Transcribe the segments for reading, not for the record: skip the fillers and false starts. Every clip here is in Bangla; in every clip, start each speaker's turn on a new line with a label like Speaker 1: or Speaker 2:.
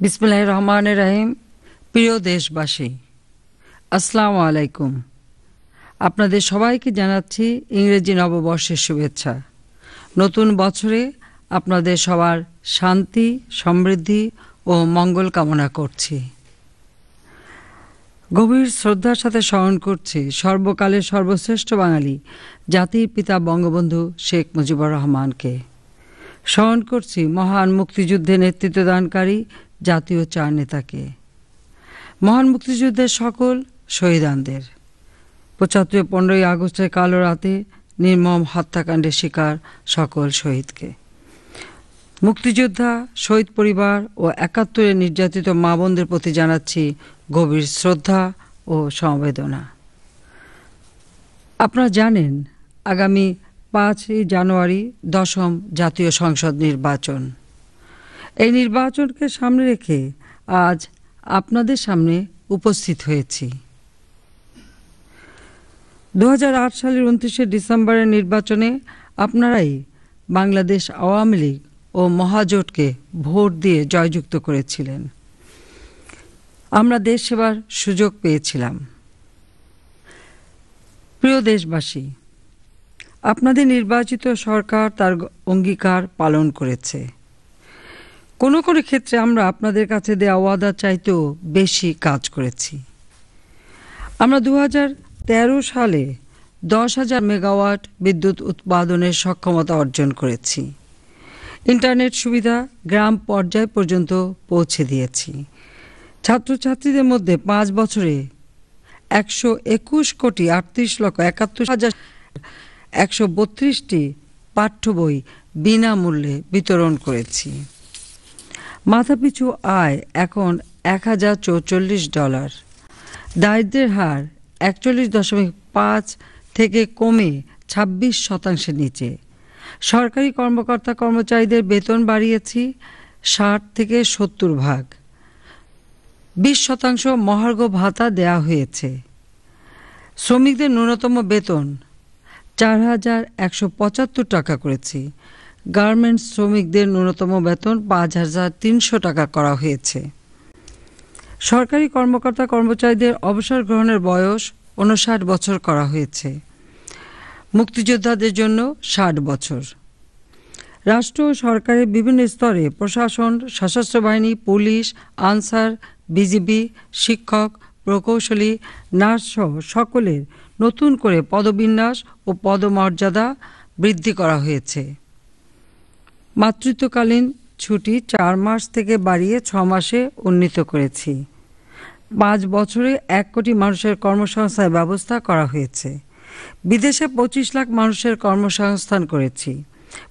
Speaker 1: বিসমিল্লাহির রহমানির রহিম। প্রিয় দেশবাসী, আসসালামু আলাইকুম। আপনাদের সবাইকে জানাচ্ছি ইংরেজি নববর্ষের শুভেচ্ছা। নতুন বছরে আপনাদের সবার শান্তি, সমৃদ্ধি ও মঙ্গল কামনা করছি। গভীর শ্রদ্ধার সাথে স্মরণ করছি সর্বকালের সর্বশ্রেষ্ঠ বাঙালি জাতির পিতা বঙ্গবন্ধু শেখ মুজিবুর রহমানকে। স্মরণ করছি মহান মুক্তিযুদ্ধে নেতৃত্বদানকারী জাতীয় চার নেতাকে, মহান মুক্তিযুদ্ধের সকল শহীদানদের। ৭৫-১৫ই আগস্টের কালো রাতে নির্মম হত্যাকাণ্ডের শিকার সকল শহীদকে, মুক্তিযোদ্ধা, শহীদ পরিবার ও ৭১-এর নির্যাতিত মা বোনদের প্রতি জানাচ্ছি গভীর শ্রদ্ধা ও সমবেদনা। আপনারা জানেন, আগামী ৫ই জানুয়ারি ১০ম জাতীয় সংসদ নির্বাচন। এই নির্বাচনকে সামনে রেখে আজ আপনাদের সামনে উপস্থিত হয়েছি। ২০০৮ সালের ২৯শে ডিসেম্বরের নির্বাচনে আপনারাই বাংলাদেশ আওয়ামী লীগ ও মহাজোটকে ভোট দিয়ে জয়যুক্ত করেছিলেন। আমরা দেশ সেবার সুযোগ পেয়েছিলাম। প্রিয় দেশবাসী, আপনাদের নির্বাচিত সরকার তার অঙ্গীকার পালন করেছে। কোনো কোনো ক্ষেত্রে আমরা আপনাদের কাছে দেওয়া ওয়াদা চাইতেও বেশি কাজ করেছি। আমরা ২০১৩ সালে ১০,০০০ মেগাওয়াট বিদ্যুৎ উৎপাদনের সক্ষমতা অর্জন করেছি। ইন্টারনেট সুবিধা গ্রাম পর্যায় পর্যন্ত পৌঁছে দিয়েছি। ছাত্রছাত্রীদের মধ্যে ৫ বছরে ১২১,৩১,৭১,১৩২টি পাঠ্য বই বিনামূল্যে বিতরণ করেছি। মাথাপিছু আয় এখন $১,০৪৪। দারিদ্র্যের হার ৪১.৫ থেকে কমে ২৬% নিচে। সরকারি কর্মকর্তা কর্মচারীদের বেতন বাড়িয়েছি ৬০ থেকে ৭০ ভাগ। ২০% মহার্ঘ ভাতা দেয়া হয়েছে। শ্রমিকদের ন্যূনতম বেতন ৪,১৭৫ টাকা করেছি। গার্মেন্টস শ্রমিকদের ন্যূনতম বেতন ৫,৩০০ টাকা করা হয়েছে। সরকারি কর্মকর্তা কর্মচারীদের অবসর গ্রহণের বয়স ৫৯ বছর করা হয়েছে। মুক্তিযোদ্ধাদের জন্য ৬০ বছর। রাষ্ট্র ও সরকারের বিভিন্ন স্তরে প্রশাসন, সশস্ত্র বাহিনী, পুলিশ, আনসার, বিজিবি, শিক্ষক, প্রকৌশলী, নার্সসহ সকলের নতুন করে পদবিন্যাস ও পদমর্যাদা বৃদ্ধি করা হয়েছে। মাতৃত্বকালীন ছুটি ৪ মাস থেকে বাড়িয়ে ৬ মাসে উন্নীত করেছি। ৫ বছরে ১ কোটি মানুষের কর্মসংস্থানের ব্যবস্থা করা হয়েছে। বিদেশে ২৫ লাখ মানুষের কর্মসংস্থান করেছি।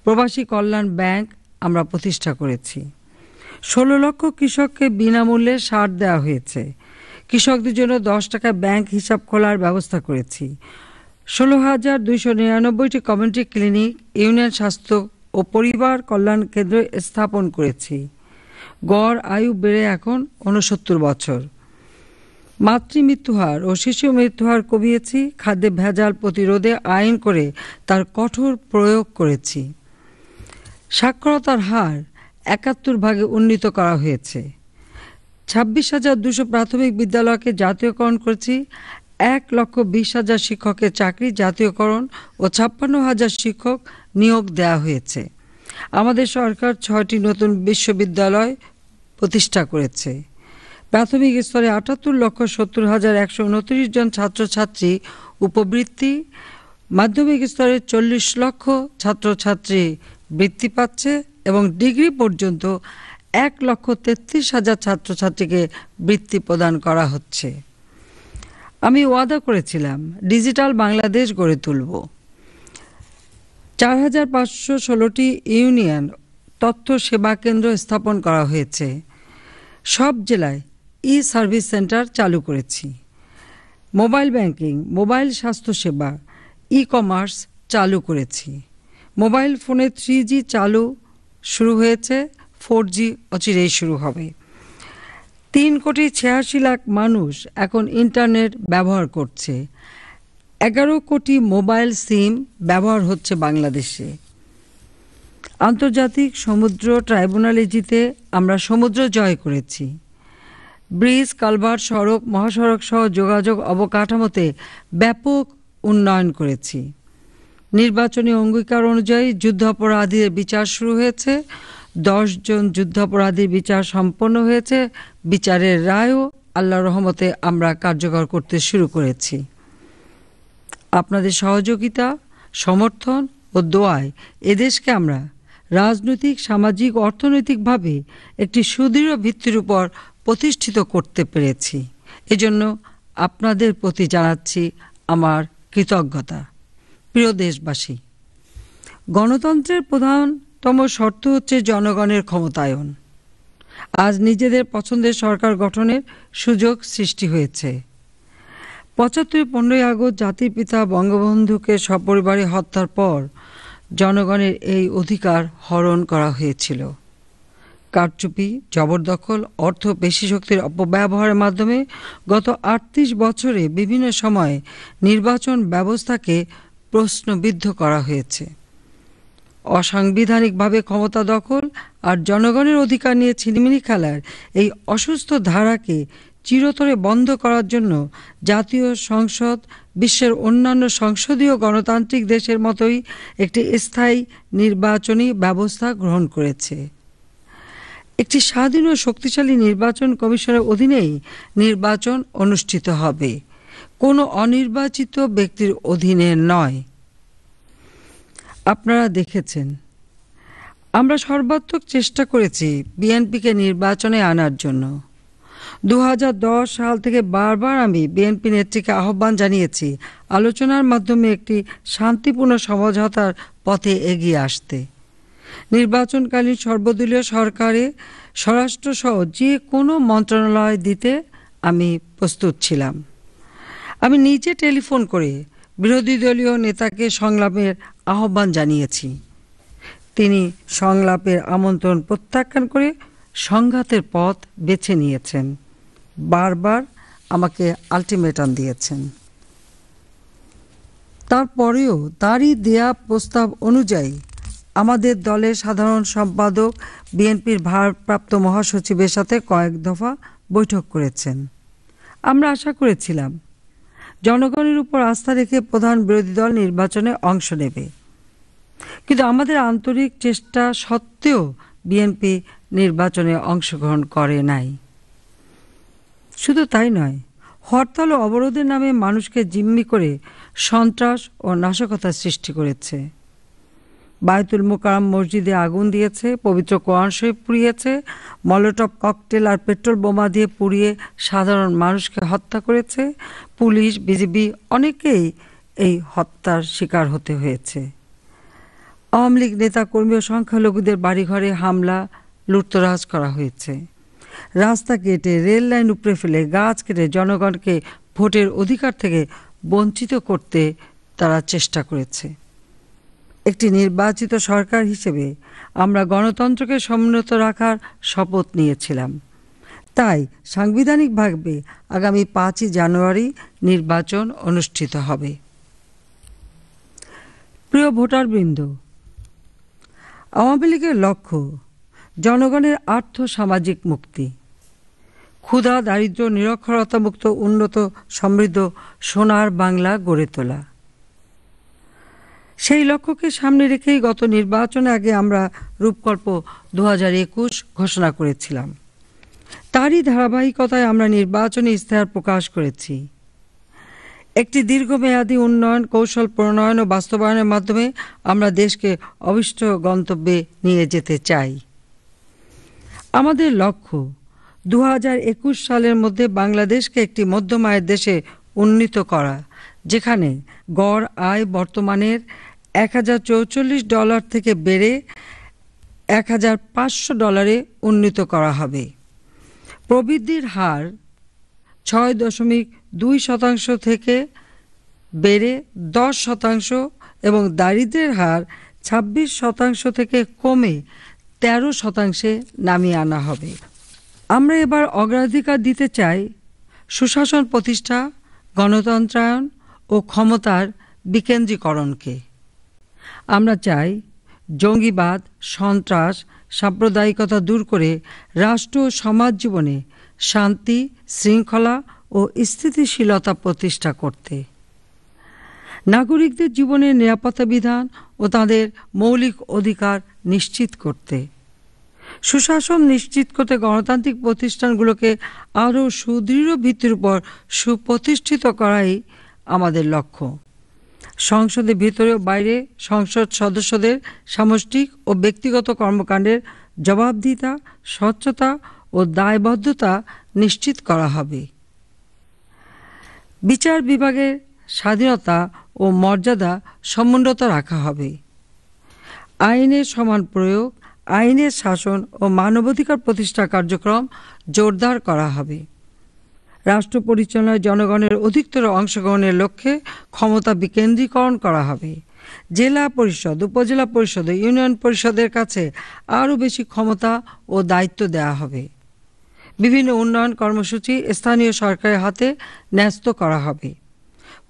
Speaker 1: প্রবাসী কল্যাণ ব্যাংক আমরা প্রতিষ্ঠা করেছি। ১৬ লক্ষ কৃষককে বিনামূল্যে সার দেওয়া হয়েছে। কৃষকদের জন্য ১০ টাকায় ব্যাংক হিসাব খোলার ব্যবস্থা করেছি। ১৬,২৯৯টি কমিউনিটি ক্লিনিক, ইউনিয়ন স্বাস্থ্য ও পরিবার কল্যাণ কেন্দ্র স্থাপন করেছি। গড় আয়ু বেড়ে এখন ৬৯ বছর। মাতৃমৃত্যুহার ও শিশু মৃত্যুহার কমিয়েছি। খাদ্যে ভেজাল প্রতিরোধে আইন করে তার কঠোর প্রয়োগ করেছি। সাক্ষরতার হার ৭১ ভাগে উন্নীত করা হয়েছে। ২৬,২০০ প্রাথমিক বিদ্যালয়কে জাতীয়করণ করেছি। ১,২০,০০০ শিক্ষকের চাকরি জাতীয়করণ ও ৫৬,০০০ শিক্ষক নিয়োগ দেওয়া হয়েছে। আমাদের সরকার ৬টি নতুন বিশ্ববিদ্যালয় প্রতিষ্ঠা করেছে। প্রাথমিক স্তরে ৭৮,৭০,১২৯ জন ছাত্রছাত্রী উপবৃত্তি, মাধ্যমিক স্তরে ৪০ লক্ষ ছাত্রছাত্রী বৃত্তি পাচ্ছে এবং ডিগ্রি পর্যন্ত ১,৩৩,০০০ ছাত্রছাত্রীকে বৃত্তি প্রদান করা হচ্ছে। আমি ওয়াদা করেছিলাম ডিজিটাল বাংলাদেশ গড়ে তুলব। ৪,৫১৬টি ইউনিয়ন তথ্য সেবা কেন্দ্র স্থাপন করা হয়েছে। সব জেলায় সার্ভিস সেন্টার চালু করেছি। মোবাইল ব্যাংকিং, মোবাইল স্বাস্থ্যসেবা, কমার্স চালু করেছি। মোবাইল ফোনে 3G শুরু হয়েছে, 4G অচিরেই শুরু হবে। ৩,৮৬,০০,০০০ মানুষ এখন ইন্টারনেট ব্যবহার করছে। ১১ কোটি মোবাইল সিম ব্যবহার হচ্ছে বাংলাদেশে। আন্তর্জাতিক সমুদ্র ট্রাইব্যুনালে জিতে আমরা সমুদ্র জয় করেছি। ব্রিজ, কালভার্ট, সড়ক, মহাসড়ক সহ যোগাযোগ অবকাঠামোতে ব্যাপক উন্নয়ন করেছি। নির্বাচনী অঙ্গীকার অনুযায়ী যুদ্ধাপরাধীর বিচার শুরু হয়েছে। 10 জন যুদ্ধাপরাধীর বিচার সম্পন্ন হয়েছে। বিচারের রায়ও আল্লাহর রহমতে আমরা কার্যকর করতে শুরু করেছি। আপনাদের সহযোগিতা, সমর্থন ও দোয়ায় এদেশকে আমরা রাজনৈতিক, সামাজিক, অর্থনৈতিকভাবে একটি সুদৃঢ় ভিত্তির উপর প্রতিষ্ঠিত করতে পেরেছি। এজন্য আপনাদের প্রতি জানাচ্ছি আমার কৃতজ্ঞতা। প্রিয় দেশবাসী, গণতন্ত্রের প্রধানতম শর্ত হচ্ছে জনগণের ক্ষমতায়ন। আজ নিজেদের পছন্দের সরকার গঠনের সুযোগ সৃষ্টি হয়েছে। 15ই আগস্ট জাতির পিতা বঙ্গবন্ধুকে সপরিবারে হত্যার পর জনগণের এই অধিকার হরণ করা হয়েছিল। কারচুপি, জবরদখল, অর্থ পেশিশক্তির অপব্যবহারের মাধ্যমে গত 38 বছরে বিভিন্ন সময়ে নির্বাচন ব্যবস্থাকে প্রশ্নবিদ্ধ করা হয়েছে। অসাংবিধানিকভাবে ক্ষমতা দখল আর জনগণের অধিকার নিয়ে ছিনিমিনি খেলার এই অসুস্থ ধারাকে চিরতরে বন্ধ করার জন্য জাতীয় সংসদ বিশ্বের অন্যান্য সংসদীয় গণতান্ত্রিক দেশের মতোই একটি স্থায়ী নির্বাচনী ব্যবস্থা গ্রহণ করেছে। একটি স্বাধীন ও শক্তিশালী নির্বাচন কমিশনের অধীনেই নির্বাচন অনুষ্ঠিত হবে, কোনো অনির্বাচিত ব্যক্তির অধীনে নয়। আপনারা দেখেছেন, আমরা সর্বাত্মক চেষ্টা করেছি বিএনপিকে নির্বাচনে আনার জন্য। 2010 সাল থেকে বারবার আমি বিএনপি নেত্রীকে আহ্বান জানিয়েছি আলোচনার মাধ্যমে একটি শান্তিপূর্ণ সমঝোতার পথে এগিয়ে আসতে। নির্বাচনকালীন সর্বদলীয় সরকারে স্বরাষ্ট্রসহ যে কোনো মন্ত্রণালয় দিতে আমি প্রস্তুত ছিলাম। আমি নিজে টেলিফোন করে বিরোধী দলীয় নেতাকে সংলাপের আহ্বান জানিয়েছি। তিনি সংলাপের আমন্ত্রণ প্রত্যাখ্যান করে সংঘাতের পথ বেছে নিয়েছেন। বারবার আমাকে আলটিমেটাম দিয়েছেন। তারপরেও তারই দেয়া প্রস্তাব অনুযায়ী আমাদের দলের সাধারণ সম্পাদক বিএনপির ভারপ্রাপ্ত মহাসচিবের সাথে কয়েক দফা বৈঠক করেছেন। আমরা আশা করেছিলাম জনগণের উপর আস্থা রেখে প্রধান বিরোধী দল নির্বাচনে অংশ নেবে, কিন্তু আমাদের আন্তরিক চেষ্টা সত্ত্বেও বিএনপি নির্বাচনে অংশগ্রহণ করে নাই। শুধু তাই নয়, হরতাল ও অবরোধের নামে মানুষকে জিম্মি করে সন্ত্রাস ও নাশকতার সৃষ্টি করেছে। বায়তুল মোকাররম মসজিদে আগুন দিয়েছে, পবিত্র কোরআন শরীফ পুড়িয়েছে, মলোটভ ককটেল আর পেট্রোল বোমা দিয়ে পুড়িয়ে সাধারণ মানুষকে হত্যা করেছে। পুলিশ, বিজিবি অনেকেই এই হত্যার শিকার হতে হয়েছে। আওয়ামী লীগ নেতা কর্মী ও সংখ্যালঘুদের বাড়িঘরে হামলা, লুটতরাজ করা হয়েছে। রাস্তা কেটে, রেল লাইন উপড়ে ফেলে, গাছ কেটে জনগণকে ভোটের অধিকার থেকে বঞ্চিত করতে তারা চেষ্টা করেছে। একটি নির্বাচিত সরকার হিসেবে আমরা গণতন্ত্রকে সমুন্নত রাখার শপথ নিয়েছিলাম। তাই সাংবিধানিকভাবে আগামী 5ই জানুয়ারি নির্বাচন অনুষ্ঠিত হবে। প্রিয় ভোটারবৃন্দ, আওয়ামী লীগের লক্ষ্য জনগণের আর্থ সামাজিক মুক্তি, ক্ষুধা, দারিদ্র্য, নিরক্ষরতা মুক্ত উন্নত সমৃদ্ধ সোনার বাংলা গড়ে তোলা। সেই লক্ষ্যকে সামনে রেখেই গত নির্বাচনে আগে আমরা রূপকল্প 2021 ঘোষণা করেছিলাম। তারই ধারাবাহিকতায় আমরা নির্বাচনী ইশতেহার প্রকাশ করেছি। একটি দীর্ঘমেয়াদী উন্নয়ন কৌশল প্রণয়ন ও বাস্তবায়নের মাধ্যমে আমরা দেশকে অভীষ্ট গন্তব্যে নিয়ে যেতে চাই। আমাদের লক্ষ্য 2021 সালের মধ্যে বাংলাদেশকে একটি মধ্যম আয়ের দেশে উন্নীত করা, যেখানে গড় আয় বর্তমানের $1044 থেকে বেড়ে $1500 উন্নীত করা হবে। প্রবৃদ্ধির হার 6.2% থেকে বেড়ে 10% এবং দারিদ্র্যের হার 26% থেকে কমে 13% নামিয়ে আনা হবে। আমরা এবার অগ্রাধিকার দিতে চাই সুশাসন প্রতিষ্ঠা, গণতন্ত্রায়ন ও ক্ষমতার বিকেন্দ্রীকরণকে। আমরা চাই জঙ্গিবাদ, সন্ত্রাস, সাম্প্রদায়িকতা দূর করে রাষ্ট্র ও সমাজ জীবনে শান্তি, শৃঙ্খলা ও স্থিতিশীলতা প্রতিষ্ঠা করতে, নাগরিকদের জীবনের নিরাপত্তা বিধান ও তাদের মৌলিক অধিকার নিশ্চিত করতে, সুশাসন নিশ্চিত করতে গণতান্ত্রিক প্রতিষ্ঠানগুলোকে আরও সুদৃঢ় ভিত্তির উপর সুপ্রতিষ্ঠিত করাই আমাদের লক্ষ্য। সংসদের ভিতরে ও বাইরে সংসদ সদস্যদের সামষ্টিক ও ব্যক্তিগত কর্মকাণ্ডের জবাবদিহিতা, স্বচ্ছতা ও দায়বদ্ধতা নিশ্চিত করা হবে। বিচার বিভাগের স্বাধীনতা ও মর্যাদা সমুন্নত রাখা হবে। আইনের সমান প্রয়োগ, আইনের শাসন ও মানবাধিকার প্রতিষ্ঠা কার্যক্রম জোরদার করা হবে। রাষ্ট্র পরিচালনায় জনগণের অধিকতর অংশগ্রহণের লক্ষ্যে ক্ষমতা বিকেন্দ্রীকরণ করা হবে। জেলা পরিষদ, উপজেলা পরিষদ ও ইউনিয়ন পরিষদের কাছে আরও বেশি ক্ষমতা ও দায়িত্ব দেওয়া হবে। বিভিন্ন উন্নয়ন কর্মসূচি স্থানীয় সরকারের হাতে ন্যস্ত করা হবে।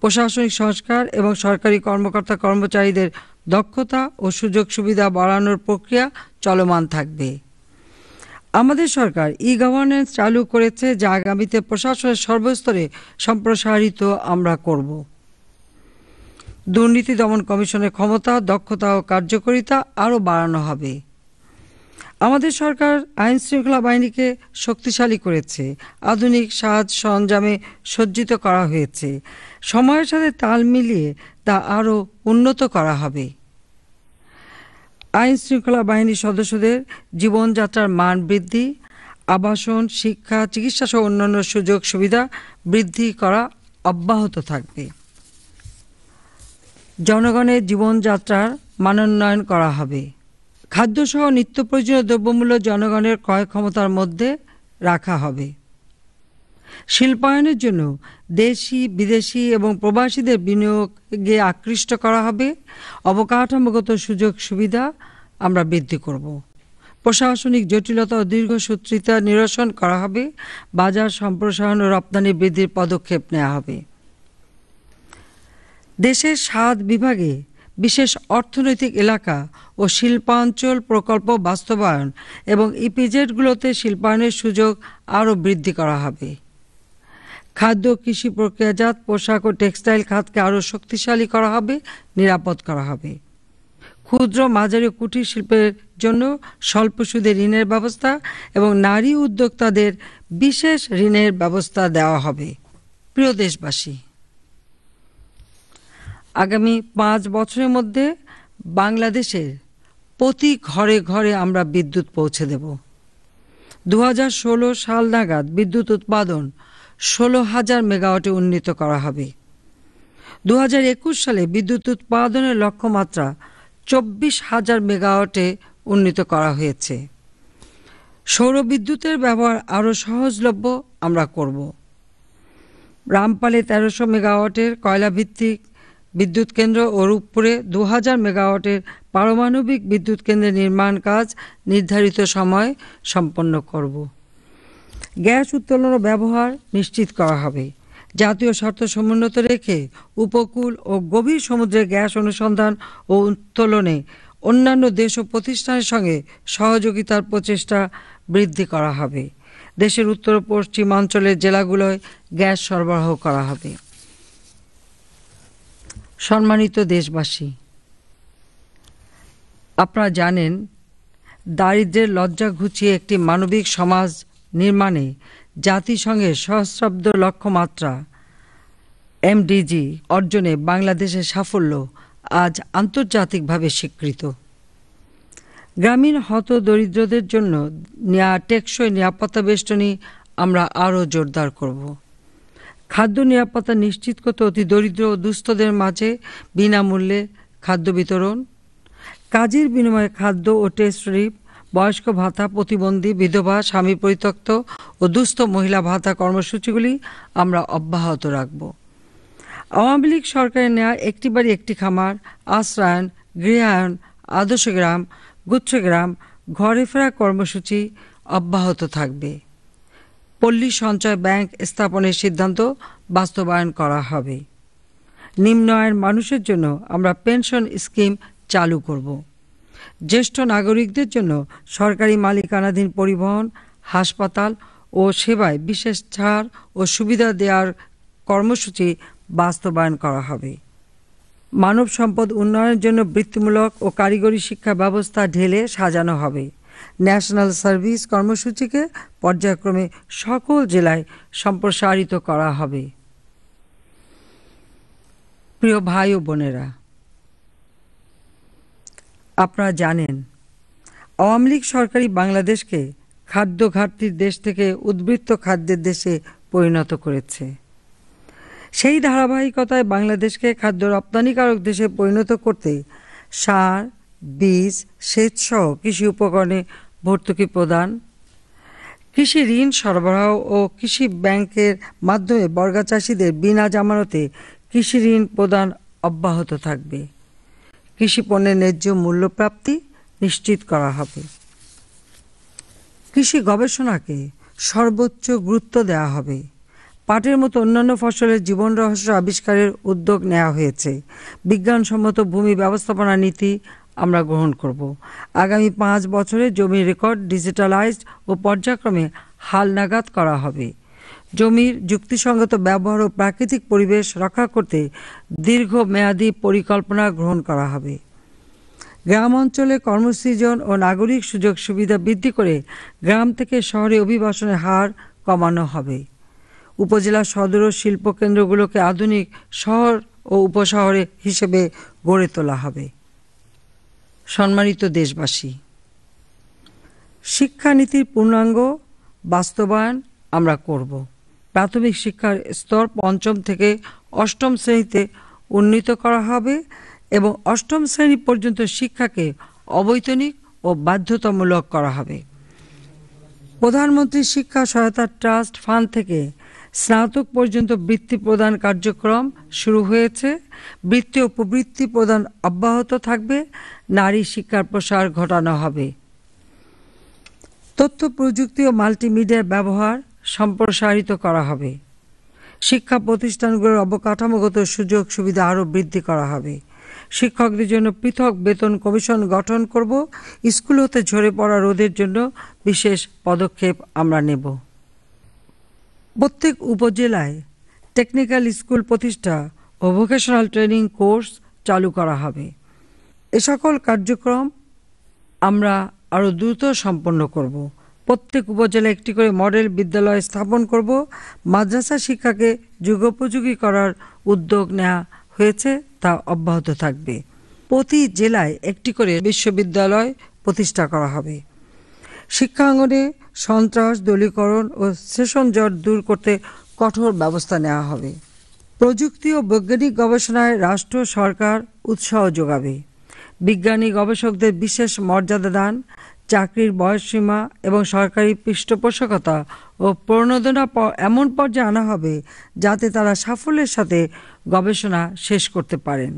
Speaker 1: প্রশাসনিক সংস্কার এবং সরকারি কর্মকর্তা কর্মচারীদের দক্ষতা ও সুযোগ সুবিধা বাড়ানোর প্রক্রিয়া চলমান থাকবে। আমাদের সরকার ই-গভর্নেন্স চালু করেছে, যা আগামীতে প্রশাসনের সর্বস্তরে সম্প্রসারিত আমরা করব। দুর্নীতি দমন কমিশনের ক্ষমতা, দক্ষতা ও কার্যকারিতা আরও বাড়ানো হবে। আমাদের সরকার আইন শৃঙ্খলা বাহিনীকে শক্তিশালী করেছে, আধুনিক সাজ সরঞ্জামে সজ্জিত করা হয়েছে। সময়ের সাথে তাল মিলিয়ে তা আরও উন্নত করা হবে। আইন শৃঙ্খলা বাহিনীর সদস্যদের জীবনযাত্রার মান বৃদ্ধি, আবাসন, শিক্ষা, চিকিৎসা সহ অন্যান্য সুযোগ সুবিধা বৃদ্ধি করা অব্যাহত থাকবে। জনগণের জীবনযাত্রার মানোন্নয়ন করা হবে। খাদ্যসহ নিত্য প্রয়োজনীয় দ্রব্যমূল্য জনগণের ক্রয় ক্ষমতার মধ্যে রাখা হবে। শিল্পায়নের জন্য দেশি, বিদেশি এবং প্রবাসীদের বিনিয়োগে আকৃষ্ট করা হবে। অবকাঠামোগত সুযোগ সুবিধা আমরা বৃদ্ধি করব। প্রশাসনিক জটিলতা ও দীর্ঘসূত্রিতা নিরসন করা হবে। বাজার সম্প্রসারণ ও রপ্তানি বৃদ্ধির পদক্ষেপ নেওয়া হবে। দেশের 7 বিভাগে বিশেষ অর্থনৈতিক এলাকা ও শিল্পাঞ্চল প্রকল্প বাস্তবায়ন এবং ইপিজেডগুলোতে শিল্পায়নের সুযোগ আরও বৃদ্ধি করা হবে। খাদ্য, কৃষি, প্রক্রিয়াজাত, পোশাক ও টেক্সটাইল খাতকে আরও শক্তিশালী করা হবে, নিরাপদ করা হবে। ক্ষুদ্র, মাঝারি ও কুটির শিল্পের জন্য স্বল্প সুদে ঋণের ব্যবস্থা এবং নারী উদ্যোক্তাদের বিশেষ ঋণের ব্যবস্থা দেওয়া হবে। প্রিয় দেশবাসী, আগামী 5 বছরের মধ্যে বাংলাদেশের প্রতি ঘরে ঘরে আমরা বিদ্যুৎ পৌঁছে দেব। 2016 সাল নাগাদ বিদ্যুৎ উৎপাদন 16,000 মেগাওয়াটে উন্নীত করা হবে। 2021 সালে বিদ্যুৎ উৎপাদনের লক্ষ্যমাত্রা 24,000 মেগাওয়াটে উন্নীত করা হয়েছে। সৌর বিদ্যুতের ব্যবহার আরও সহজলভ্য আমরা করব। রামপালে 1300 মেগাওয়াটের কয়লাভিত্তিক বিদ্যুৎ কেন্দ্র ও রূপপুরে 2000 মেগাওয়াটের পারমাণবিক বিদ্যুৎ কেন্দ্রের নির্মাণ কাজ নির্ধারিত সময়ে সম্পন্ন করব। গ্যাস উত্তোলন ও ব্যবহার নিশ্চিত করা হবে। জাতীয় স্বার্থ সমুন্নত রেখে উপকূল ও গভীর সমুদ্রে গ্যাস অনুসন্ধান ও উত্তোলনে অন্যান্য দেশ ও প্রতিষ্ঠানের সঙ্গে সহযোগিতার প্রচেষ্টা বৃদ্ধি করা হবে। দেশের উত্তর পশ্চিমাঞ্চলের জেলাগুলোয় গ্যাস সরবরাহ করা হবে। সম্মানিত দেশবাসী, আপনারা জানেন, দারিদ্র্যের লজ্জা ঘুচিয়ে একটি মানবিক সমাজ নির্মাণে জাতিসংঘের সহস্রাব্দ লক্ষ্যমাত্রা এমডিজি অর্জনে বাংলাদেশের সাফল্য আজ আন্তর্জাতিকভাবে স্বীকৃত। গ্রামীণ হতদরিদ্রদের জন্য টেকসই নিরাপত্তা বেষ্টনী আমরা আরও জোরদার করব। খাদ্য নিরাপত্তা নিশ্চিত করতে অতি দরিদ্র ও দুস্থদের মাঝে বিনামূল্যে খাদ্য বিতরণ, কাজের বিনিময়ে খাদ্য ও টেস্ট রিপ, বয়স্ক ভাতা, প্রতিবন্ধী, বিধবা, স্বামী পরিত্যক্ত ও দুস্থ মহিলা ভাতা কর্মসূচিগুলি আমরা অব্যাহত রাখব। আওয়ামী লীগ সরকারের নেওয়া একটি বাড়ি একটি খামার, আশ্রয়ন, গৃহায়ন, আদর্শ গ্রাম, গুচ্ছগ্রাম, ঘরে ফেরা কর্মসূচি অব্যাহত থাকবে। পল্লী সঞ্চয় ব্যাংক স্থাপনের সিদ্ধান্ত বাস্তবায়ন করা হবে। নিম্ন আয়ের মানুষের জন্য আমরা পেনশন স্কিম চালু করব। জ্যেষ্ঠ নাগরিকদের জন্য সরকারি মালিকানাধীন পরিবহন, হাসপাতাল ও সেবায় বিশেষ ছাড় ও সুবিধা দেওয়ার কর্মসূচি বাস্তবায়ন করা হবে। মানব সম্পদ উন্নয়নের জন্য বৃত্তিমূলক ও কারিগরি শিক্ষা ব্যবস্থা ঢেলে সাজানো হবে। ন্যাশনাল সার্ভিস কর্মসূচিকে পর্যায়ক্রমে সকল জেলায় সম্প্রসারিত করা হবে। প্রিয় ভাই ও বোনেরা, আপনারা জানেন আওয়ামী লীগ সরকারই বাংলাদেশকে খাদ্য ঘাটতির দেশ থেকে উদ্বৃত্ত খাদ্যের দেশে পরিণত করেছে। সেই ধারাবাহিকতায় বাংলাদেশকে খাদ্য রপ্তানিকারক দেশে পরিণত করতে সার, বীজ, সেচসহ কৃষি উপকরণে ভর্তুকি প্রদান, কৃষি ঋণ সরবরাহ ও কৃষি ব্যাংকের মাধ্যমে বর্গা চাষিদের বিনা জামানতে কৃষি ঋণ প্রদান অব্যাহত থাকবে। কৃষি পণ্যের ন্যায্য মূল্যপ্রাপ্তি নিশ্চিত করা হবে। কৃষি গবেষণাকে সর্বোচ্চ গুরুত্ব দেওয়া হবে। পাটের মতো অন্যান্য ফসলের জীবন রহস্য আবিষ্কারের উদ্যোগ নেওয়া হয়েছে। বিজ্ঞানসম্মত ভূমি ব্যবস্থাপনা নীতি আমরা গ্রহণ করব। আগামী 5 বছরে জমির রেকর্ড ডিজিটালাইজড ও পর্যায়ক্রমে হালনাগাদ করা হবে। জমির যুক্তিসঙ্গত ব্যবহার ও প্রাকৃতিক পরিবেশ রক্ষা করতে দীর্ঘমেয়াদী পরিকল্পনা গ্রহণ করা হবে। গ্রাম অঞ্চলে কর্মসৃজন ও নাগরিক সুযোগ সুবিধা বৃদ্ধি করে গ্রাম থেকে শহরে অভিবাসনের হার কমানো হবে। উপজেলা সদর ও শিল্প কেন্দ্রগুলোকে আধুনিক শহর ও উপশহরে হিসেবে গড়ে তোলা হবে। সম্মানিত দেশবাসী, শিক্ষানীতির পূর্ণাঙ্গ বাস্তবায়ন আমরা করব। প্রাথমিক শিক্ষার স্তর 5ম থেকে 8ম শ্রেণীতে উন্নীত করা হবে এবং 8ম শ্রেণী পর্যন্ত শিক্ষাকে অবৈতনিক ও বাধ্যতামূলক করা হবে। প্রধানমন্ত্রী শিক্ষা সহায়তা ট্রাস্ট ফান্ড থেকে স্নাতক পর্যন্ত বৃত্তি প্রদান কার্যক্রম শুরু হয়েছে। বৃত্তি ও প্রবৃত্তি প্রদান অব্যাহত থাকবে। নারী শিক্ষার প্রসার ঘটানো হবে। তথ্য প্রযুক্তি ও মাল্টিমিডিয়ার ব্যবহার সম্প্রসারিত করা হবে। শিক্ষা প্রতিষ্ঠানগুলোর অবকাঠামোগত সুযোগ সুবিধা আরও বৃদ্ধি করা হবে। শিক্ষকদের জন্য পৃথক বেতন কমিশন গঠন করব। স্কুল হতে ঝরে পড়া রোধের জন্য বিশেষ পদক্ষেপ আমরা নেব। প্রত্যেক উপজেলায় টেকনিক্যাল স্কুল প্রতিষ্ঠা ও ভোকেশনাল ট্রেনিং কোর্স চালু করা হবে। এ সকল কার্যক্রম আমরা আরও দ্রুত সম্পন্ন করব। প্রত্যেক উপজেলায় একটি করে মডেল বিদ্যালয় স্থাপন করব। মাদ্রাসা শিক্ষাকে যুগোপযোগী করার উদ্যোগ নেওয়া হয়েছে, তা অব্যাহত থাকবে। প্রতি জেলায় একটি করে বিশ্ববিদ্যালয় প্রতিষ্ঠা করা হবে। শিক্ষাঙ্গনে সন্ত্রাস, দলীয়করণ ও সেশন জট দূর করতে কঠোর ব্যবস্থা নেওয়া হবে। প্রযুক্তি ও বৈজ্ঞানিক গবেষণায় রাষ্ট্র সরকার উৎসাহ যোগাবে। বিজ্ঞানী গবেষকদের বিশেষ মর্যাদা দান, চাকরির বয়সসীমা এবং সরকারি পৃষ্ঠপোষকতা ও প্রণোদনা এমন পর্যায়ে আনা হবে যাতে তারা সাফল্যের সাথে গবেষণা শেষ করতে পারেন।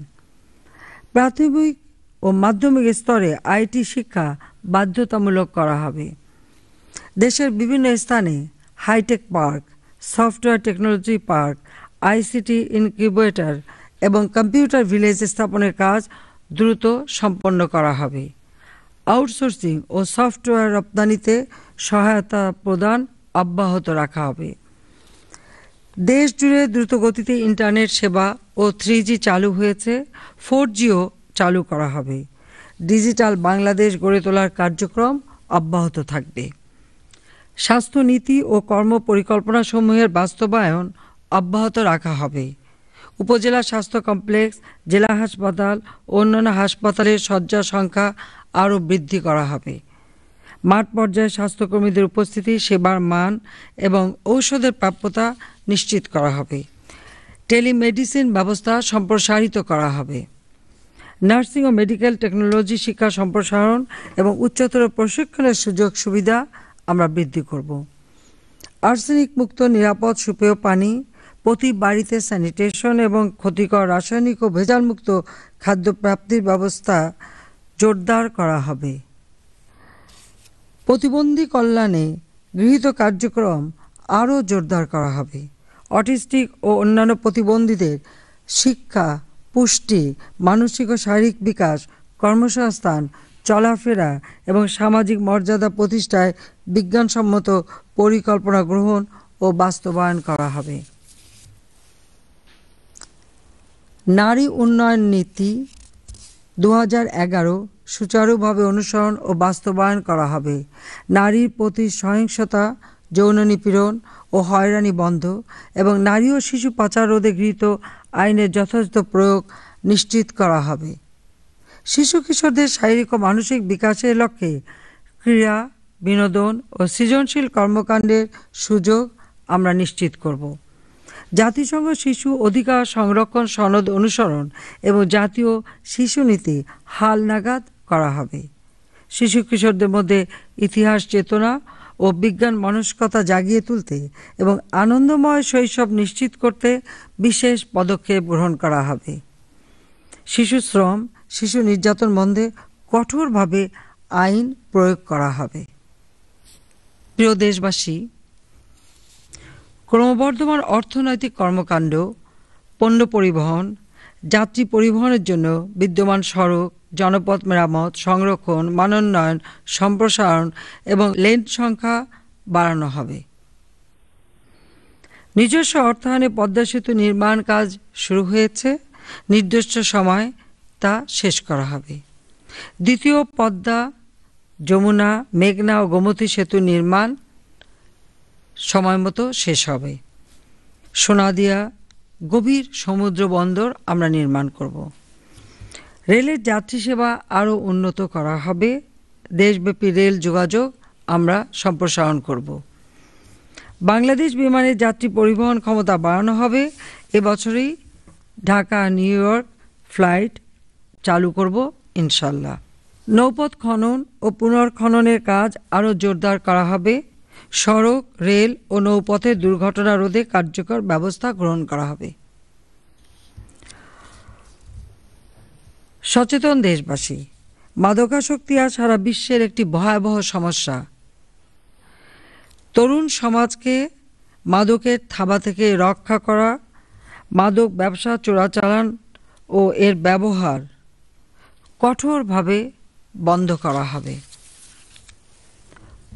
Speaker 1: প্রাথমিক ও মাধ্যমিক স্তরে আইটি শিক্ষা বাধ্যতামূলক করা হবে। দেশের বিভিন্ন স্থানে hi-tech park, software technology park, ICT incubator এবং কম্পিউটার ভিলেজ স্থাপনের কাজ দ্রুত সম্পন্ন করা হবে। আউটসোর্সিং ও সফটওয়্যার রপ্তানিতে সহায়তা প্রদান অব্যাহত রাখা হবে। দেশ জুড়ে দ্রুতগতিতে ইন্টারনেট সেবা ও 3G চালু হয়েছে, 4Gও চালু করা হবে। ডিজিটাল বাংলাদেশ গড়ে তোলার কার্যক্রম অব্যাহত থাকবে। স্বাস্থ্য নীতি ও কর্ম পরিকল্পনা সমূহের বাস্তবায়ন অব্যাহত রাখা হবে। উপজেলা স্বাস্থ্য কমপ্লেক্স, জেলা হাসপাতাল ও অন্যান্য হাসপাতালের শয্যা সংখ্যা আরও বৃদ্ধি করা হবে। মাঠ পর্যায়ে স্বাস্থ্যকর্মীদের উপস্থিতি, সেবার মান এবং ঔষধের প্রাপ্যতা নিশ্চিত করা হবে। টেলিমেডিসিন ব্যবস্থা সম্প্রসারিত করা হবে। নার্সিং ও মেডিকেল টেকনোলজি শিক্ষা সম্প্রসারণ এবং উচ্চতর প্রশিক্ষণের সুযোগ সুবিধা আমরা বৃদ্ধি করব। আর্সেনিক মুক্ত নিরাপদ সুপেয় পানি, প্রতি বাড়িতে স্যানিটেশন এবং ক্ষতিকর রাসায়নিক ও ভেজালমুক্ত খাদ্য প্রাপ্তির ব্যবস্থা জোরদার করা হবে। প্রতিবন্ধী কল্যাণে গৃহীত কার্যক্রম আরও জোরদার করা হবে। অটিস্টিক ও অন্যান্য প্রতিবন্ধীদের শিক্ষা, পুষ্টি, মানসিক ও শারীরিক বিকাশ, কর্মসংস্থান, চলাফেরা এবং সামাজিক মর্যাদা প্রতিষ্ঠায় বিজ্ঞানসম্মত পরিকল্পনা গ্রহণ ও বাস্তবায়ন করা হবে। নারী উন্নয়ন নীতি 2011 সুচারুভাবে অনুসরণ ও বাস্তবায়ন করা হবে। নারীর প্রতি সহিংসতা, যৌন নিপীড়ন ও হয়রানি বন্ধ এবং নারী ও শিশু পাচার রোধে গৃহীত আইনের যথাযথ প্রয়োগ নিশ্চিত করা হবে। শিশু কিশোরদের শারীরিক ও মানসিক বিকাশের লক্ষ্যে ক্রীড়া, বিনোদন ও সৃজনশীল কর্মকাণ্ডের সুযোগ আমরা নিশ্চিত করব। জাতিসংঘ শিশু অধিকার সংরক্ষণ সনদ অনুসরণ এবং জাতীয় শিশু নীতি হালনাগাদ করা হবে। শিশু কিশোরদের মধ্যে ইতিহাস চেতনা ও বিজ্ঞান মনস্কতা জাগিয়ে তুলতে এবং আনন্দময় শৈশব নিশ্চিত করতে বিশেষ পদক্ষেপ গ্রহণ করা হবে। শিশু শ্রম, শিশু নির্যাতন বন্ধে কঠোরভাবে আইন প্রয়োগ করা হবে। প্রিয় দেশবাসী, ক্রমবর্ধমান অর্থনৈতিক কর্মকাণ্ড, পণ্য পরিবহন, যাত্রী পরিবহনের জন্য বিদ্যমান সড়ক, জনপথ মেরামত, সংরক্ষণ, মানোন্নয়ন, সম্প্রসারণ এবং লেন সংখ্যা বাড়ানো হবে। নিজস্ব অর্থায়নে পদ্মা সেতু নির্মাণ কাজ শুরু হয়েছে, নির্দিষ্ট সময় তা শেষ করা হবে। দ্বিতীয় পদ্মা, যমুনা, মেঘনা ও গোমতী সেতু নির্মাণ সময়মতো শেষ হবে। সোনাদিয়া গভীর সমুদ্র বন্দর আমরা নির্মাণ করব। রেলের যাত্রী সেবা আরও উন্নত করা হবে। দেশব্যাপী রেল যোগাযোগ আমরা সম্প্রসারণ করব। বাংলাদেশ বিমানের যাত্রী পরিবহন ক্ষমতা বাড়ানো হবে। এবছরই ঢাকা নিউ ইয়র্ক ফ্লাইট চালু করব ইনশাল্লাহ। নৌপথ খনন ও পুনর্খননের কাজ আরও জোরদার করা হবে। সড়ক, রেল ও নৌপথের দুর্ঘটনা রোধে কার্যকর ব্যবস্থা গ্রহণ করা হবে। সচেতন দেশবাসী, মাদকাসক্তি আজ সারা বিশ্বের একটি ভয়াবহ সমস্যা। তরুণ সমাজকে মাদকের থাবা থেকে রক্ষা করা, মাদক ব্যবসা, চোরাচালান ও এর ব্যবহার কঠোরভাবে বন্ধ করা হবে।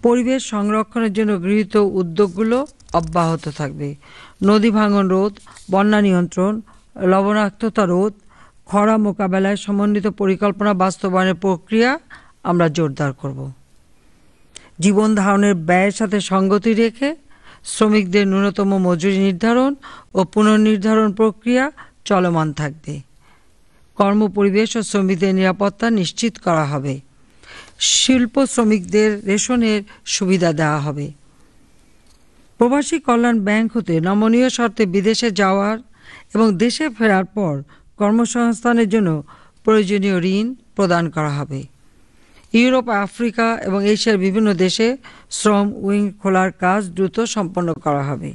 Speaker 1: পরিবেশ সংরক্ষণের জন্য গৃহীত উদ্যোগগুলো অব্যাহত থাকবে। নদী ভাঙন রোধ, বন্যা নিয়ন্ত্রণ, লবণাক্ততা রোধ, খরা মোকাবেলায় সমন্বিত পরিকল্পনা বাস্তবায়নের প্রক্রিয়া আমরা জোরদার করব। জীবন ধারণের ব্যয়ের সাথে সঙ্গতি রেখে শ্রমিকদের ন্যূনতম মজুরি নির্ধারণ ও পুনর্নির্ধারণ প্রক্রিয়া চলমান থাকবে। কর্মপরিবেশ ও শ্রমিকদের নিরাপত্তা নিশ্চিত করা হবে। শিল্প শ্রমিকদের রেশনের সুবিধা দেওয়া হবে। প্রবাসী কল্যাণ ব্যাংক হতে নমনীয় শর্তে বিদেশে যাওয়ার এবং দেশে ফেরার পর কর্মসংস্থানের জন্য প্রয়োজনীয় ঋণ প্রদান করা হবে। ইউরোপ, আফ্রিকা এবং এশিয়ার বিভিন্ন দেশে শ্রম উইং খোলার কাজ দ্রুত সম্পন্ন করা হবে।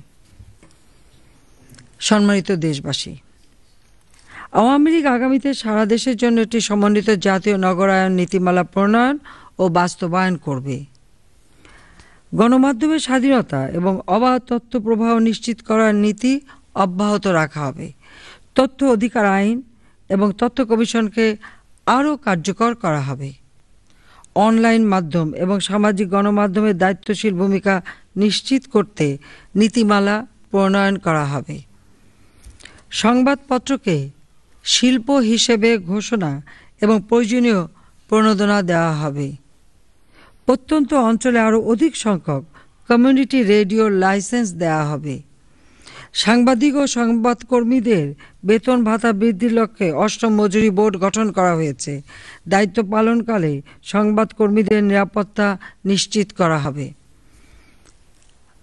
Speaker 1: সম্মানিত দেশবাসী, আওয়ামী লীগ আগামীতে সারা দেশের জন্য একটি সমন্বিত জাতীয় নগরায়ন নীতিমালা প্রণয়ন ও বাস্তবায়ন করবে। গণমাধ্যমের স্বাধীনতা এবং অবাধ তথ্য প্রবাহ নিশ্চিত করার নীতি অব্যাহত রাখা হবে। তথ্য অধিকার আইন এবং তথ্য কমিশনকে আরও কার্যকর করা হবে। অনলাইন মাধ্যম এবং সামাজিক গণমাধ্যমের দায়িত্বশীল ভূমিকা নিশ্চিত করতে নীতিমালা প্রণয়ন করা হবে। সংবাদপত্রকে শিল্প হিসেবে ঘোষণা এবং প্রয়োজনীয় প্রণোদনা দেওয়া হবে। প্রত্যন্ত অঞ্চলে আরও অধিক সংখ্যক কমিউনিটি রেডিও লাইসেন্স দেওয়া হবে। সাংবাদিক ও সংবাদকর্মীদের বেতন ভাতা বৃদ্ধির লক্ষ্যে 8ম মজুরি বোর্ড গঠন করা হয়েছে। দায়িত্ব পালনকালে সংবাদকর্মীদের নিরাপত্তা নিশ্চিত করা হবে।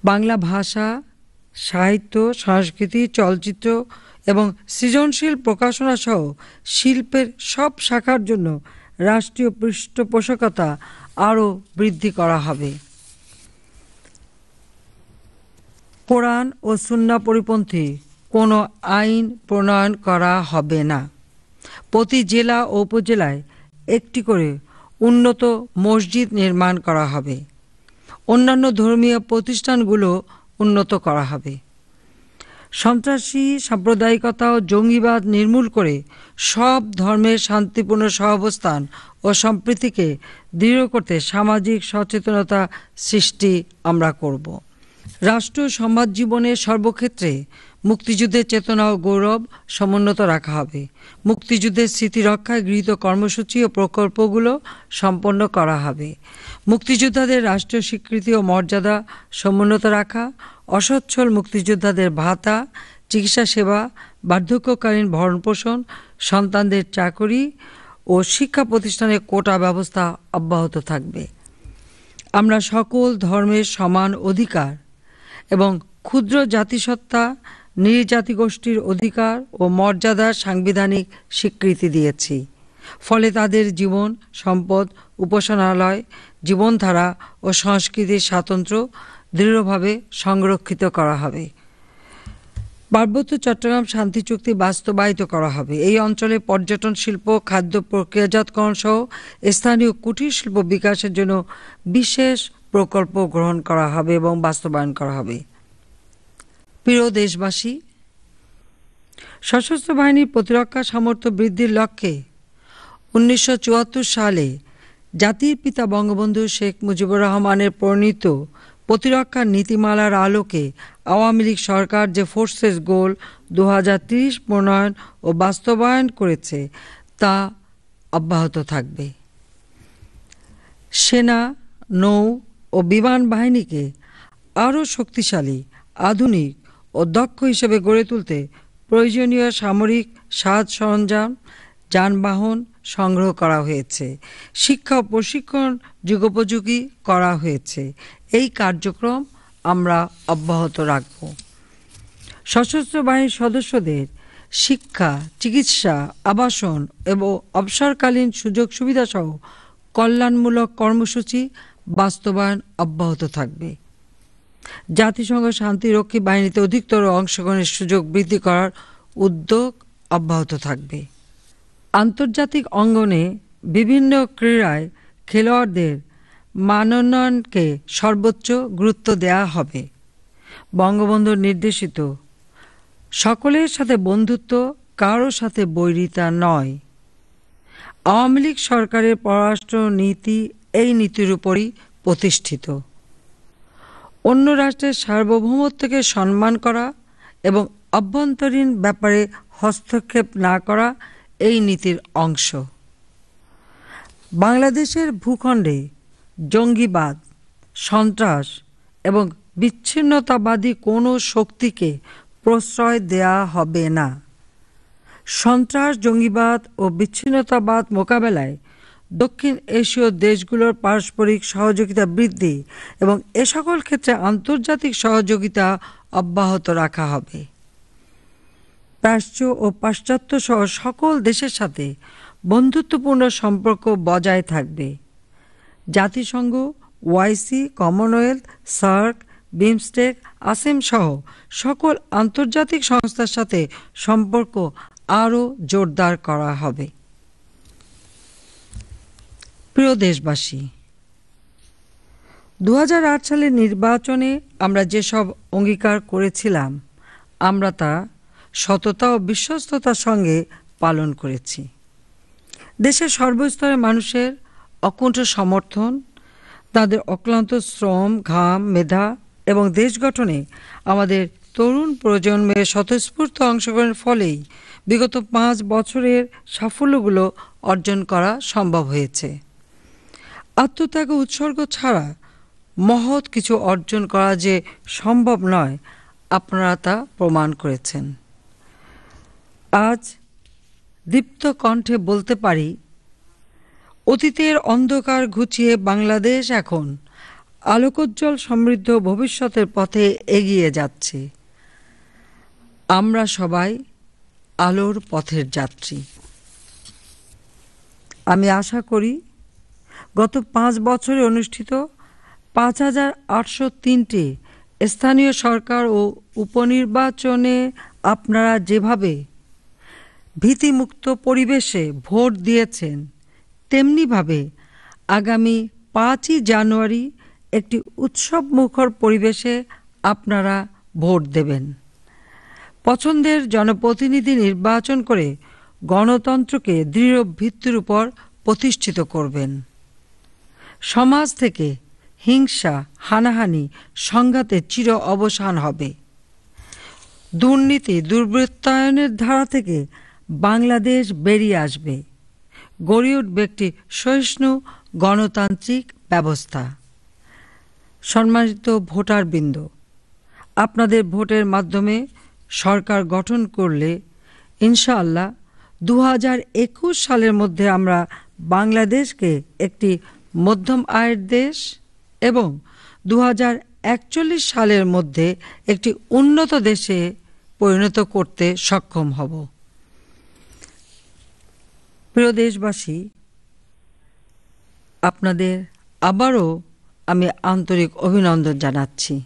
Speaker 1: বাংলা ভাষা, সাহিত্য, সংস্কৃতি, চলচ্চিত্র এবং সৃজনশীল প্রকাশনা সহ শিল্পের সব শাখার জন্য রাষ্ট্রীয় পৃষ্ঠপোষকতা আরও বৃদ্ধি করা হবে। কোরআন ও সুন্নাহ পরিপন্থী কোনো আইন প্রণয়ন করা হবে না। প্রতি জেলা ও উপজেলায় একটি করে উন্নত মসজিদ নির্মাণ করা হবে। অন্যান্য ধর্মীয় প্রতিষ্ঠানগুলো উন্নত করা হবে। সন্ত্রাসী সাম্প্রদায়িকতা ও জঙ্গিবাদ নির্মূল করে সব ধর্মের শান্তিপূর্ণ সহাবস্থান ও সম্প্রীতিকে দৃঢ় করতে সামাজিক সচেতনতা সৃষ্টি আমরা করব। রাষ্ট্র সমাজ জীবনের সর্বক্ষেত্রে মুক্তিযুদ্ধের চেতনা ও গৌরব সমুন্নত রাখা হবে। মুক্তিযুদ্ধের স্মৃতি রক্ষায় গৃহীত কর্মসূচি ও প্রকল্পগুলো সম্পন্ন করা হবে। মুক্তিযোদ্ধাদের রাষ্ট্রীয় স্বীকৃতি ও মর্যাদা সমুন্নত রাখা, অসচ্ছল মুক্তিযোদ্ধাদের ভাতা, চিকিৎসা সেবা, বার্ধক্যকালীন ভরণপোষণ, সন্তানদের চাকরি ও শিক্ষা প্রতিষ্ঠানে কোটা ব্যবস্থা অব্যাহত থাকবে। আমরা সকল ধর্মের সমান অধিকার এবং ক্ষুদ্র জাতিসত্তা, নৃজাতিগোষ্ঠীর অধিকার ও মর্যাদার সাংবিধানিক স্বীকৃতি দিয়েছি। ফলে তাদের জীবন, সম্পদ, উপাসনালয়, জীবনধারা ও সংস্কৃতির স্বাতন্ত্র্য দৃঢ়ভাবে সংরক্ষিত করা হবে। পার্বত্য চট্টগ্রাম শান্তি চুক্তি বাস্তবায়িত করা হবে। এই অঞ্চলে পর্যটন শিল্প, খাদ্য প্রক্রিয়াজাতকরণ সহ স্থানীয় কুটির শিল্প বিকাশের জন্য বিশেষ প্রকল্প গ্রহণ করা হবে এবং বাস্তবায়ন করা হবে। প্রিয় দেশবাসী, সশস্ত্র বাহিনীর প্রতিরক্ষা সামর্থ্য বৃদ্ধির লক্ষ্যে 1974 সালে জাতির পিতা বঙ্গবন্ধু শেখ মুজিবুর রহমানের প্রণীত প্রতিরক্ষা নীতিমালার আলোকে আওয়ামী লীগ সরকার যে ফোর্সেস গোল 2030 প্রণয়ন ও বাস্তবায়ন করেছে তা অব্যাহত থাকবে। সেনা, নৌ ও বিমান বাহিনীকে আরও শক্তিশালী, আধুনিক ও দক্ষ হিসেবে গড়ে তুলতে প্রয়োজনীয় সামরিক সাজ সরঞ্জাম, যানবাহন সংগ্রহ করা হয়েছে। শিক্ষা ও প্রশিক্ষণ যুগোপযোগী করা হয়েছে। এই কার্যক্রম আমরা অব্যাহত রাখব। সশস্ত্র বাহিনীর সদস্যদের শিক্ষা, চিকিৎসা, আবাসন এবং অবসরকালীন সুযোগ সুবিধা সহ কল্যাণমূলক কর্মসূচি বাস্তবায়ন অব্যাহত থাকবে। জাতিসংঘ শান্তিরক্ষী বাহিনীতে অধিকতর অংশগ্রহণের সুযোগ বৃদ্ধি করার উদ্যোগ অব্যাহত থাকবে। আন্তর্জাতিক অঙ্গনে বিভিন্ন ক্রীড়ায় খেলোয়াড়দের মানোন্নয়নকে সর্বোচ্চ গুরুত্ব দেওয়া হবে। বঙ্গবন্ধুর নির্দেশিত সকলের সাথে বন্ধুত্ব, কারোর সাথে বৈরিতা নয়। আওয়ামী লীগ সরকারের পররাষ্ট্র নীতি এই নীতির উপরই প্রতিষ্ঠিত। অন্য রাষ্ট্রের সার্বভৌমত্বকে সম্মান করা এবং অভ্যন্তরীণ ব্যাপারে হস্তক্ষেপ না করা এই নীতির অংশ। বাংলাদেশের ভূখণ্ডে জঙ্গিবাদ, সন্ত্রাস এবং বিচ্ছিন্নতাবাদী কোনো শক্তিকে প্রশ্রয় দেয়া হবে না। সন্ত্রাস, জঙ্গিবাদ ও বিচ্ছিন্নতাবাদ মোকাবেলায় দক্ষিণ এশীয় দেশগুলোর পারস্পরিক সহযোগিতা বৃদ্ধি এবং এ সকল ক্ষেত্রে আন্তর্জাতিক সহযোগিতা অব্যাহত রাখা হবে। প্রাচ্য ও পাশ্চাত্য সহ সকল দেশের সাথে বন্ধুত্বপূর্ণ সম্পর্ক বজায় থাকবে। জাতিসংঘ, OIC, Commonwealth, SAARC, BIMSTEC, Asem সহ সকল আন্তর্জাতিক সংস্থার সাথে সম্পর্ক আরও জোরদার করা হবে। প্রিয় দেশবাসী, 2008 সালের নির্বাচনে আমরা যেসব অঙ্গীকার করেছিলাম আমরা তা সততা ও বিশ্বস্ততার সঙ্গে পালন করেছি। দেশের সর্বস্তরের মানুষের অকুণ্ঠ সমর্থন, তাদের অক্লান্ত শ্রম, ঘাম, মেধা এবং দেশ গঠনে আমাদের তরুণ প্রজন্মের স্বতঃস্ফূর্ত অংশগ্রহণের ফলেই বিগত 5 বছরের সাফল্যগুলো অর্জন করা সম্ভব হয়েছে। আত্মত্যাগ ও উৎসর্গ ছাড়া মহৎ কিছু অর্জন করা যে সম্ভব নয়, আপনারা তা প্রমাণ করেছেন। আজ দীপ্ত কণ্ঠে বলতে পারি, অতীতের অন্ধকার ঘুচিয়ে বাংলাদেশ এখন আলোকোজ্জ্বল সমৃদ্ধ ভবিষ্যতের পথে এগিয়ে যাচ্ছে। আমরা সবাই আলোর পথের যাত্রী। আমি আশা করি গত 5 বছরে অনুষ্ঠিত 5803টি স্থানীয় সরকার ও উপনির্বাচনে আপনারা যেভাবে ভীতিমুক্ত পরিবেশে ভোট দিয়েছেন, তেমনিভাবে আগামী 5ই জানুয়ারি একটি উৎসবমুখর পরিবেশে আপনারা ভোট দেবেন। পছন্দের জনপ্রতিনিধি নির্বাচন করে গণতন্ত্রকে দৃঢ় ভিত্তির উপর প্রতিষ্ঠিত করবেন। সমাজ থেকে হিংসা, হানাহানি, সংঘাতের চির অবসান হবে। দুর্নীতি, দুর্বৃত্তায়নের ধারা থেকে বাংলাদেশ বেরিয়ে আসবে। গড়ে উঠবে একটি সহিষ্ণু গণতান্ত্রিক ব্যবস্থা। সম্মানিত ভোটারবৃন্দ, আপনাদের ভোটের মাধ্যমে সরকার গঠন করলে ইনশাআল্লাহ 2021 সালের মধ্যে আমরা বাংলাদেশকে একটি মধ্যম আয়ের দেশ এবং 2041 সালের মধ্যে একটি উন্নত দেশে পরিণত করতে সক্ষম হব। প্রিয় দেশবাসী, আপনাদের আবারও আমি আন্তরিক অভিনন্দন জানাচ্ছি।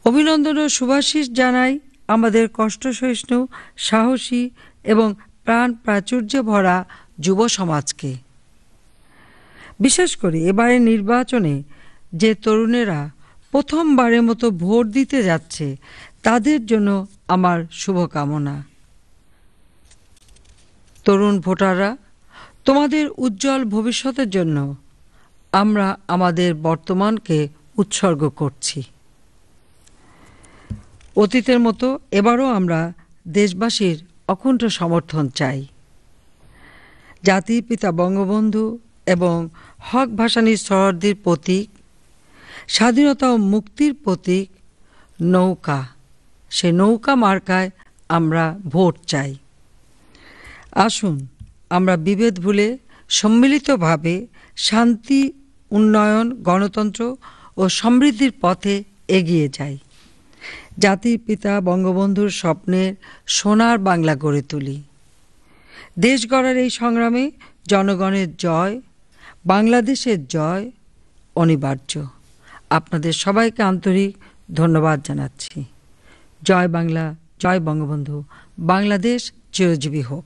Speaker 1: অভিনন্দন ও শুভাশিস জানাই আমাদের কষ্টসহিষ্ণু, সাহসী এবং প্রাণ প্রাচুর্যে ভরা যুব সমাজকে। বিশেষ করে এবারের নির্বাচনে যে তরুণেরা প্রথমবারের মতো ভোট দিতে যাচ্ছে তাদের জন্য আমার শুভকামনা। তরুণ ভোটাররা, তোমাদের উজ্জ্বল ভবিষ্যতের জন্য আমরা আমাদের বর্তমানকে উৎসর্গ করছি। অতীতের মতো এবারও আমরা দেশবাসীর অকুণ্ঠ সমর্থন চাই। জাতির পিতা বঙ্গবন্ধু এবং হক ভাসানী সোহরাওয়ার্দীর প্রতীক, স্বাধীনতা ও মুক্তির প্রতীক নৌকা, সে নৌকা মার্কায় আমরা ভোট চাই। আসুন আমরা বিভেদ ভুলে সম্মিলিতভাবে শান্তি, উন্নয়ন, গণতন্ত্র ও সমৃদ্ধির পথে এগিয়ে যাই। জাতির পিতা বঙ্গবন্ধুর স্বপ্নের সোনার বাংলা গড়ে তুলি। দেশ গড়ার এই সংগ্রামে জনগণের জয়, বাংলাদেশের জয় অনিবার্য। আপনাদের সবাইকে আন্তরিক ধন্যবাদ জানাচ্ছি। জয় বাংলা, জয় বঙ্গবন্ধু। বাংলাদেশ চিরজীবী হোক।